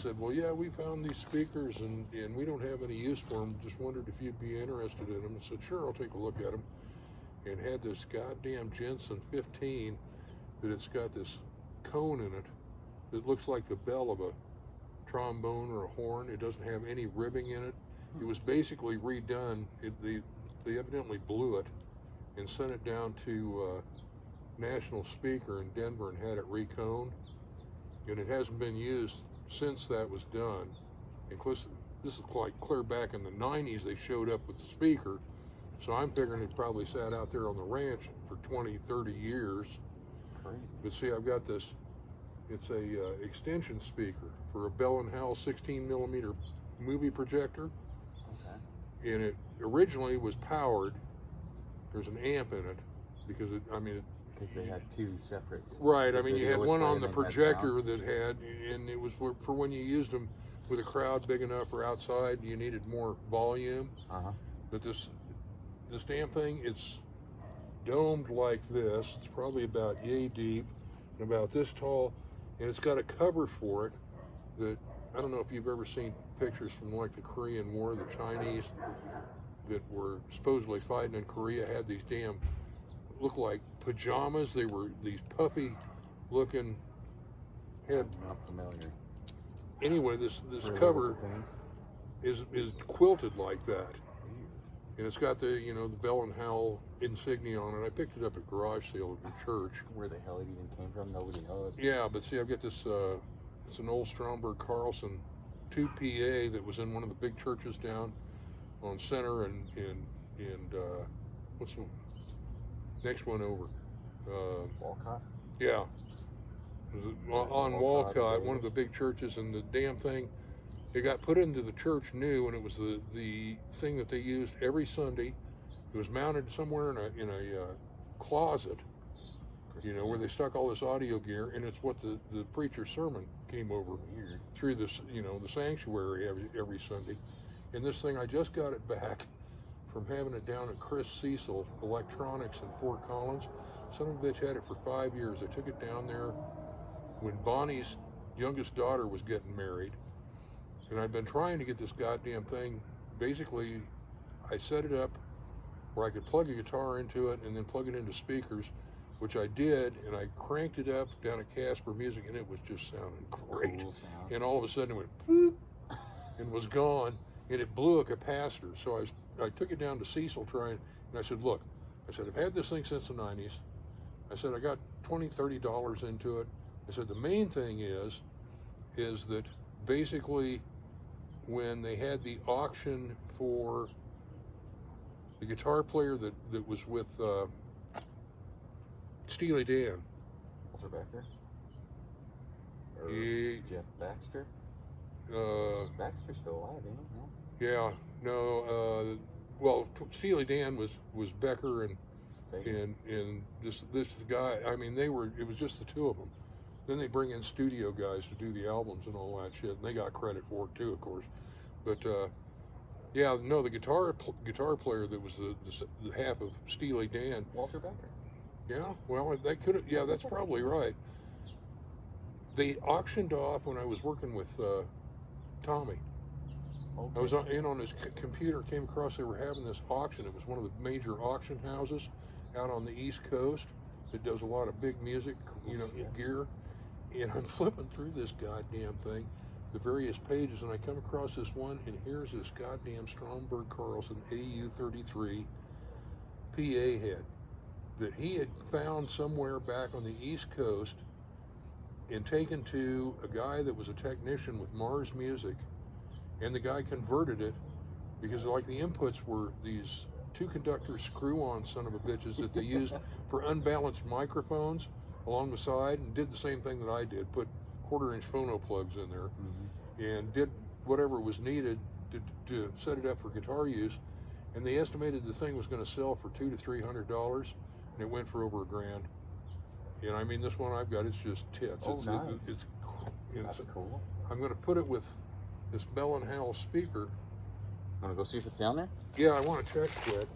said, well, yeah, we found these speakers and we don't have any use for them. Just wondered if you'd be interested in them. I said, sure, I'll take a look at them. And had this goddamn Jensen 15 that it's got this cone in it that looks like the bell of a trombone or a horn. It doesn't have any ribbing in it. It was basically redone. They evidently blew it and sent it down to National Speaker in Denver and had it reconed. And it hasn't been used since that was done. And this is like clear back in the 90s they showed up with the speaker. So I'm figuring it probably sat out there on the ranch for 20, 30 years. Crazy. But see, I've got this, it's a extension speaker for a Bell & Howell 16 millimeter movie projector. Okay. And it originally was powered. There's an amp in it because because they had two separate. Right, I mean, you had one on the projector that had, and it was for when you used them with a crowd big enough or outside, you needed more volume. But this damn thing, it's domed like this. It's probably about yay deep and about this tall, and it's got a cover for it that, I don't know if you've ever seen pictures from like the Korean War, the Chinese that were supposedly fighting in Korea had these damn, look like pajamas. They were these puffy looking head. Not familiar. Anyway, this cover is quilted like that. And it's got the, the Bell & Howell insignia on it. I picked it up at garage sale at the church. Where the hell it even came from, nobody knows. Yeah, but see, I've got this, it's an old Stromberg Carlson 2 PA that was in one of the big churches down on Center and what's the next one over? Walcott? Yeah. On Walcott, one of the big churches, and the damn thing, it got put into the church new, and it was the thing that they used every Sunday. It was mounted somewhere in a closet, where they stuck all this audio gear, and it's what the preacher's sermon came over through this, the sanctuary every Sunday. And this thing, I just got it back from having it down at Chris Cecil Electronics in Fort Collins. Son of a bitch had it for 5 years. I took it down there when Bonnie's youngest daughter was getting married. And I'd been trying to get this goddamn thing. Basically, I set it up where I could plug a guitar into it and then plug it into speakers, which I did, and I cranked it up down at Casper Music, and it was just sounding great. Cool sound. And all of a sudden it went boop, and was gone, and it blew a capacitor. So I took it down to Cecil and I said, look, I've had this thing since the 90s. I said, I got $20, $30 into it. I said, the main thing is that basically when they had the auction for the guitar player that was with Steely Dan. Walter Becker? Or Jeff Baxter? Baxter's still alive, ain't he? No? Yeah, no, well, Steely Dan was Becker and this guy, it was just the two of them. Then they bring in studio guys to do the albums and all that shit, and they got credit for it too, of course. But yeah, no, the guitar player that was the half of Steely Dan. Walter Becker. Yeah, well, that could have. Yeah, that's probably right. They auctioned off when I was working with Tommy. Okay. I was in on his computer, came across they were having this auction. It was one of the major auction houses out on the East Coast that does a lot of big music, gear. And I'm flipping through this goddamn thing, the various pages, and I come across this one, and here's this goddamn Stromberg Carlson AU-33 PA head that he had found somewhere back on the East Coast and taken to a guy that was a technician with Mars Music, and the guy converted it because like the inputs were these 2-conductor screw-on son of a bitches that they used for unbalanced microphones along the side, and did the same thing that I did, put 1/4-inch phono plugs in there, and did whatever was needed to set it up for guitar use. And they estimated the thing was going to sell for $200 to $300, and it went for over $1,000. And I mean, this one I've got, it's just tits. Oh, nice. That's cool. I'm going to put it with this Bell & Howell speaker. Want to go see if it's down there? Yeah, I want to check it.